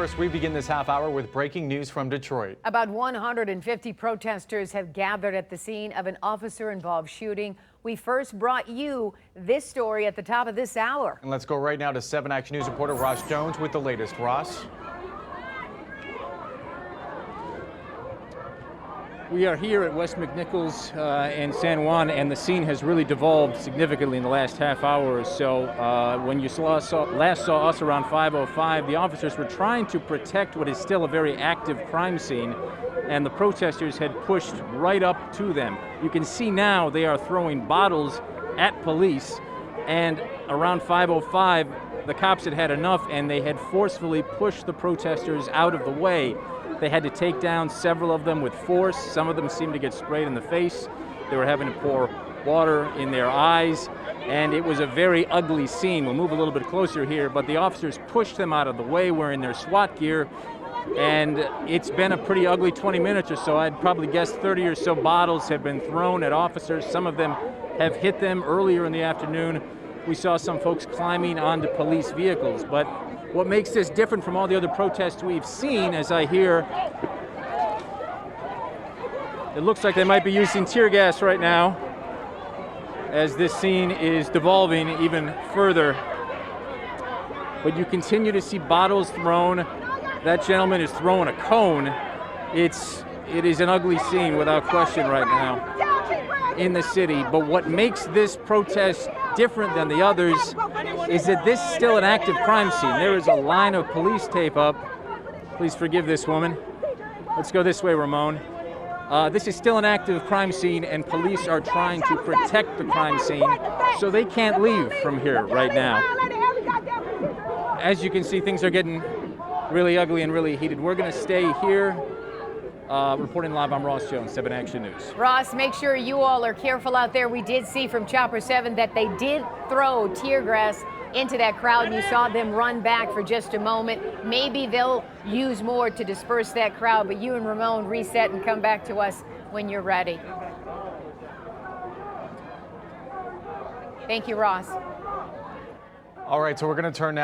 first, we begin this half hour with breaking news from Detroit. About 150 protesters have gathered at the scene of an officer-involved shooting. We first brought you this story at the top of this hour. And let's go right now to 7 Action News reporter Ross Jones with the latest. Ross? We are here at West McNichols and San Juan, and the scene has really devolved significantly in the last half hour or so. When you last saw us around 5:05, the officers were trying to protect what is still a very active crime scene, and the protesters had pushed right up to them. You can see now they are throwing bottles at police, and around 5:05, the cops had had enough, and they had forcefully pushed the protesters out of the way. They had to take down several of them with force. Some of them seemed to get sprayed in the face. They were having to pour water in their eyes, and it was a very ugly scene. We'll move a little bit closer here, but the officers pushed them out of the way, wearing their SWAT gear, and it's been a pretty ugly 20 minutes or so. I'd probably guess 30 or so bottles have been thrown at officers. Some of them have hit them earlier in the afternoon. We saw some folks climbing onto police vehicles, but what makes this different from all the other protests we've seen, as I hear, it looks like they might be using tear gas right now as this scene is devolving even further. But you continue to see bottles thrown. That gentleman is throwing a cone. It is an ugly scene without question right now in the city. But what makes this protest different than the others is that this is still an active crime scene. There is a line of police tape up. Please forgive this woman. Let's go this way, Ramon. This is still an active crime scene, and police are trying to protect the crime scene, so they can't leave from here right now. As you can see, things are getting really ugly and really heated. We're going to stay here. Reporting live, I'm Ross Jones, 7 Action News. Ross, make sure you all are careful out there. We did see from Chopper 7 that they did throw tear gas into that crowd, and you saw them run back for just a moment. Maybe they'll use more to disperse that crowd, but you and Ramon reset and come back to us when you're ready. Thank you, Ross. All right, so we're going to turn now